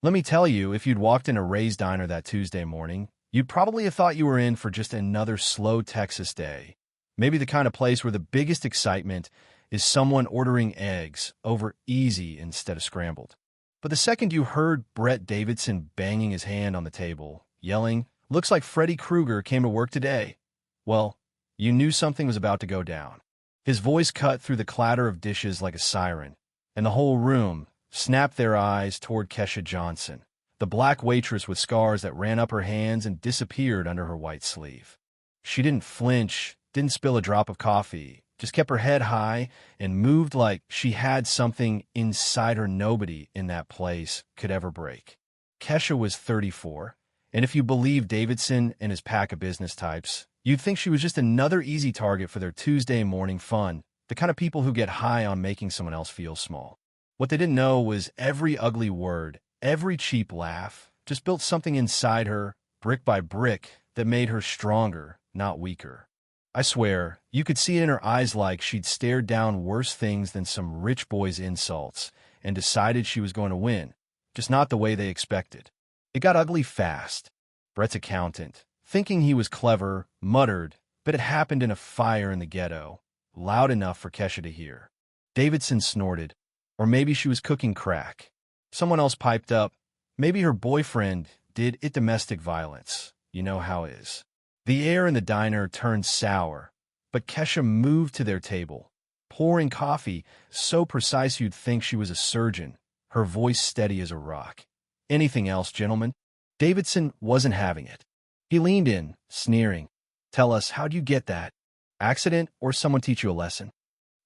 Let me tell you, if you'd walked in a Ray's diner that Tuesday morning, you'd probably have thought you were in for just another slow Texas day. Maybe the kind of place where the biggest excitement is someone ordering eggs over easy instead of scrambled. But the second you heard Brett Davidson banging his hand on the table, yelling, "Looks like Freddy Krueger came to work today," well, you knew something was about to go down. His voice cut through the clatter of dishes like a siren, and the whole room snapped their eyes toward Kesha Johnson, the black waitress with scars that ran up her hands and disappeared under her white sleeve. She didn't flinch, didn't spill a drop of coffee, just kept her head high and moved like she had something inside her nobody in that place could ever break. Kesha was 34, and if you believe Davidson and his pack of business types, you'd think she was just another easy target for their Tuesday morning fun, the kind of people who get high on making someone else feel small. What they didn't know was every ugly word, every cheap laugh, just built something inside her, brick by brick, that made her stronger, not weaker. I swear, you could see it in her eyes like she'd stared down worse things than some rich boy's insults and decided she was going to win, just not the way they expected. It got ugly fast. Brett's accountant, thinking he was clever, muttered, but it happened in a fire in the ghetto, loud enough for Kesha to hear. Davidson snorted, or maybe she was cooking crack. Someone else piped up, maybe her boyfriend did it. Domestic violence. You know how it is. The air in the diner turned sour, but Kesha moved to their table, pouring coffee so precise you'd think she was a surgeon, her voice steady as a rock. "Anything else, gentlemen?" Davidson wasn't having it. He leaned in, sneering. "Tell us, how'd you get that? Accident or someone teach you a lesson?"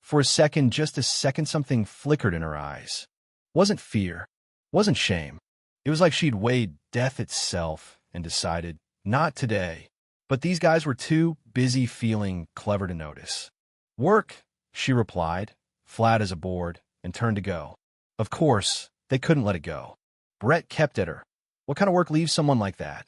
For a second, just a second, something flickered in her eyes. Wasn't fear, wasn't shame. It was like she'd weighed death itself and decided, not today. But these guys were too busy feeling clever to notice. "Work," she replied, flat as a board, and turned to go. Of course, they couldn't let it go. Brett kept at her. What kind of work leaves someone like that?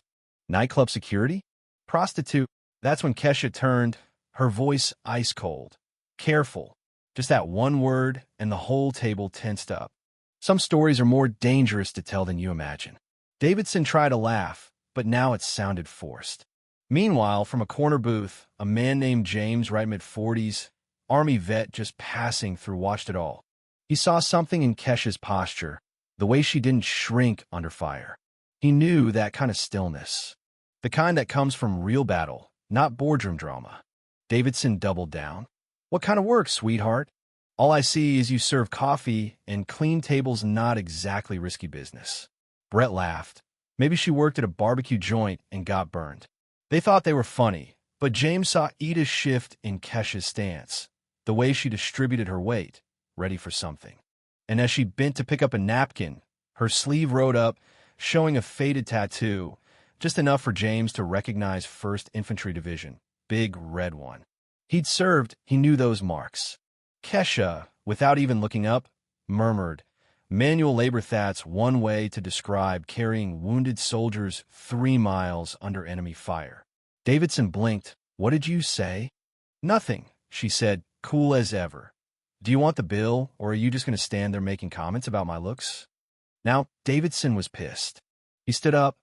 Nightclub security? Prostitute? That's when Kesha turned, her voice ice cold. Careful. Just that one word, and the whole table tensed up. Some stories are more dangerous to tell than you imagine. Davidson tried to laugh, but now it sounded forced. Meanwhile, from a corner booth, a man named James, right mid-40s, Army vet just passing through, watched it all. He saw something in Kesha's posture, the way she didn't shrink under fire. He knew that kind of stillness, the kind that comes from real battle, not boardroom drama. Davidson doubled down. "What kind of work, sweetheart? All I see is you serve coffee, and clean tables not exactly risky business." Brett laughed. Maybe she worked at a barbecue joint and got burned. They thought they were funny, but James saw Ida's shift in Kesha's stance, the way she distributed her weight, ready for something. And as she bent to pick up a napkin, her sleeve rode up, showing a faded tattoo, just enough for James to recognize 1st Infantry Division, big red one. He'd served, he knew those marks. Kesha, without even looking up, murmured, "Manual labor, that's one way to describe carrying wounded soldiers 3 miles under enemy fire." Davidson blinked. "What did you say?" "Nothing," she said, cool as ever. "Do you want the bill, or are you just going to stand there making comments about my looks?" Now, Davidson was pissed. He stood up,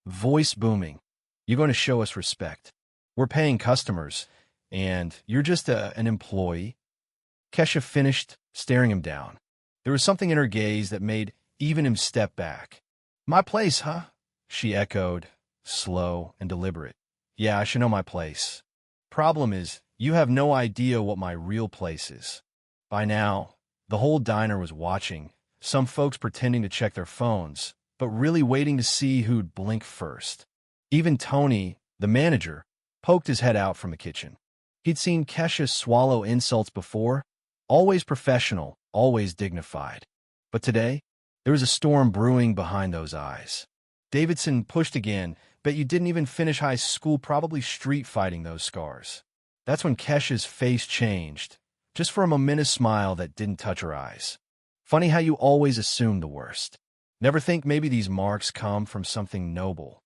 voice booming. "You're going to show us respect. We're paying customers, and you're just an employee." Kesha finished, staring him down. There was something in her gaze that made even him step back. "My place, huh?" she echoed, slow and deliberate. "Yeah, I should know my place. Problem is, you have no idea what my real place is." By now, the whole diner was watching, some folks pretending to check their phones, but really waiting to see who'd blink first. Even Tony, the manager, poked his head out from the kitchen. He'd seen Kesha swallow insults before, always professional, always dignified. But today, there was a storm brewing behind those eyes. Davidson pushed again. "Bet you didn't even finish high school, probably street fighting those scars." That's when Kesha's face changed, just for a momentous smile that didn't touch her eyes. "Funny how you always assume the worst. Never think maybe these marks come from something noble."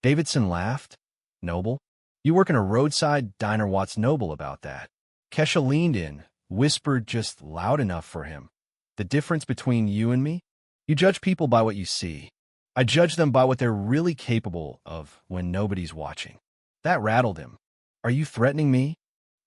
Davidson laughed. "Noble? You work in a roadside diner, what's noble about that?" Kesha leaned in, whispered just loud enough for him. "The difference between you and me? You judge people by what you see. I judge them by what they're really capable of when nobody's watching. That rattled him. Are you threatening me?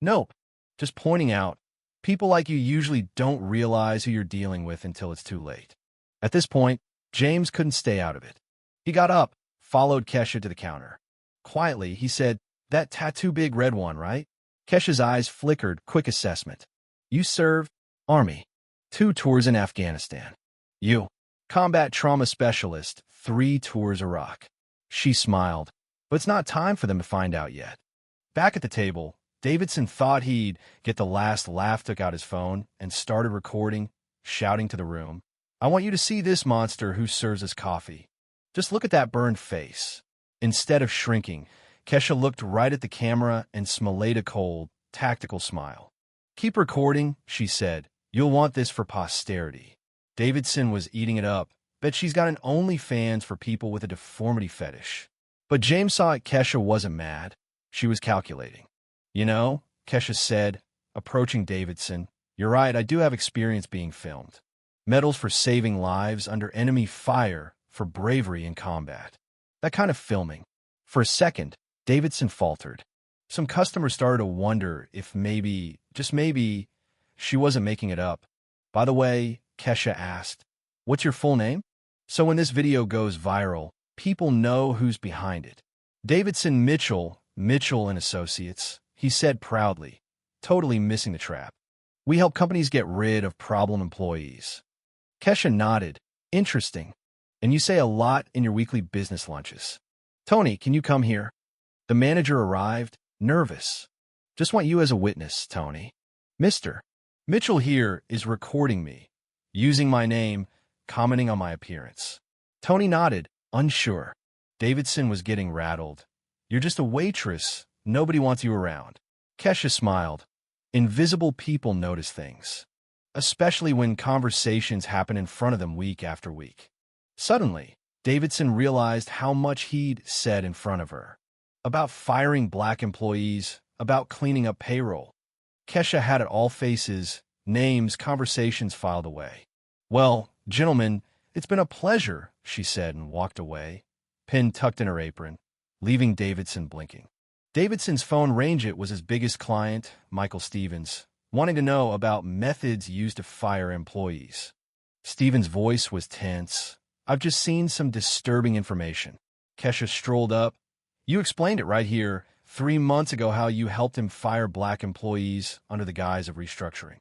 Nope. Just pointing out, people like you usually don't realize who you're dealing with until it's too late. At this point, James couldn't stay out of it. He got up, followed Kesha to the counter. Quietly, he said, "That tattoo big red one, right?" Kesha's eyes flickered, quick assessment. "You served Army. 2 tours in Afghanistan. You, combat trauma specialist, 3 tours Iraq." She smiled, but it's not time for them to find out yet. Back at the table, Davidson thought he'd get the last laugh, took out his phone, and started recording, shouting to the room, "I want you to see this monster who serves us coffee. Just look at that burned face." Instead of shrinking, Kesha looked right at the camera and smilayed a cold, tactical smile. "Keep recording," she said. "You'll want this for posterity." Davidson was eating it up. Bet she's got an OnlyFans for people with a deformity fetish. But James saw it. Kesha wasn't mad. She was calculating. "You know," Kesha said, approaching Davidson, "you're right, I do have experience being filmed. Medals for saving lives under enemy fire for bravery in combat. That kind of filming." For a second, Davidson faltered. Some customers started to wonder if maybe, just maybe, she wasn't making it up. "By the way," Kesha asked, "what's your full name? So when this video goes viral, people know who's behind it." "Davidson Mitchell, Mitchell and Associates," he said proudly, totally missing the trap. "We help companies get rid of problem employees." Kesha nodded. "Interesting. And you say a lot in your weekly business lunches. Tony, can you come here?" The manager arrived, nervous. "Just want you as a witness, Tony. Mr. Mitchell here is recording me, using my name, commenting on my appearance." Tony nodded, unsure. Davidson was getting rattled. "You're just a waitress. Nobody wants you around." Kesha smiled. Invisible people notice things, especially when conversations happen in front of them week after week. Suddenly, Davidson realized how much he'd said in front of her. About firing black employees, about cleaning up payroll. Kesha had it all: faces, names, conversations filed away. "Well, gentlemen, it's been a pleasure," she said and walked away, pin tucked in her apron, leaving Davidson blinking. Davidson's phone rang. It was his biggest client, Michael Stevens, wanting to know about methods used to fire employees. Stevens' voice was tense. "I've just seen some disturbing information." Kesha strolled up. "You explained it right here 3 months ago how you helped him fire black employees under the guise of restructuring."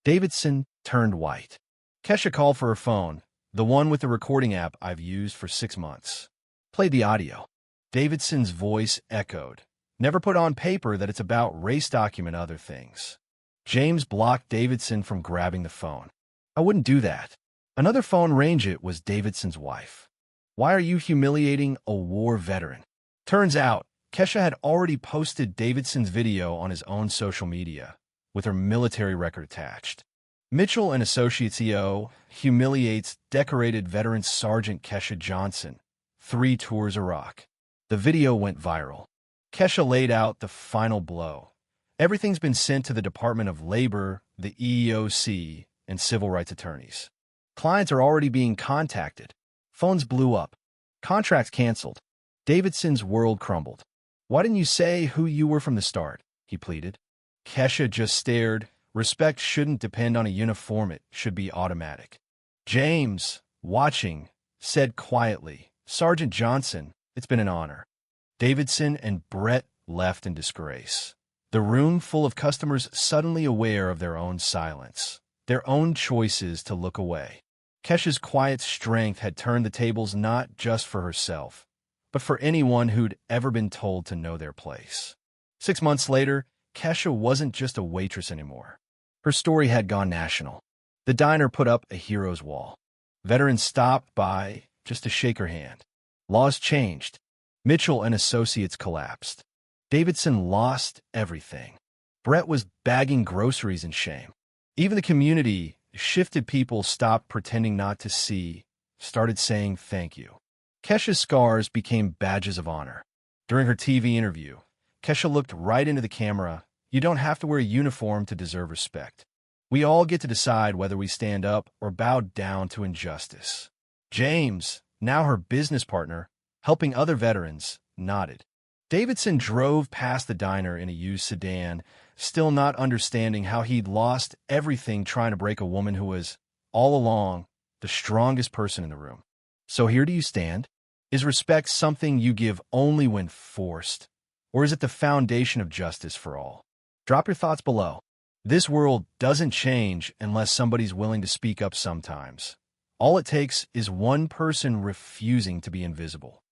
Davidson turned white. Kesha called for her phone, the one with the recording app I've used for 6 months. Played the audio. Davidson's voice echoed. "Never put on paper that it's about race, document other things." James blocked Davidson from grabbing the phone. "I wouldn't do that." Another phone rang. It was Davidson's wife. "Why are you humiliating a war veteran?" Turns out, Kesha had already posted Davidson's video on his own social media, with her military record attached. Mitchell and Associates EO humiliates decorated veteran Sergeant Kesha Johnson, 3 tours Iraq. The video went viral. Kesha laid out the final blow. Everything's been sent to the Department of Labor, the EEOC, and civil rights attorneys. Clients are already being contacted. Phones blew up. Contracts canceled. Davidson's world crumbled. "Why didn't you say who you were from the start?" he pleaded. Kesha just stared. Respect shouldn't depend on a uniform. It should be automatic. James, watching, said quietly, "Sergeant Johnson, it's been an honor." Davidson and Brett left in disgrace. The room full of customers suddenly aware of their own silence, their own choices to look away. Kesha's quiet strength had turned the tables not just for herself, but for anyone who'd ever been told to know their place. 6 months later, Kesha wasn't just a waitress anymore. Her story had gone national. The diner put up a hero's wall. Veterans stopped by just to shake her hand. Laws changed. Mitchell and Associates collapsed. Davidson lost everything. Brett was bagging groceries in shame. Even the community shifted. People stopped pretending not to see, started saying thank you. Kesha's scars became badges of honor. During her TV interview, Kesha looked right into the camera. "You don't have to wear a uniform to deserve respect. We all get to decide whether we stand up or bow down to injustice." James, now her business partner, helping other veterans, nodded. Davidson drove past the diner in a used sedan, still not understanding how he'd lost everything trying to break a woman who was, all along, the strongest person in the room. So here do you stand? Is respect something you give only when forced? Or is it the foundation of justice for all? Drop your thoughts below. This world doesn't change unless somebody's willing to speak up sometimes. All it takes is one person refusing to be invisible.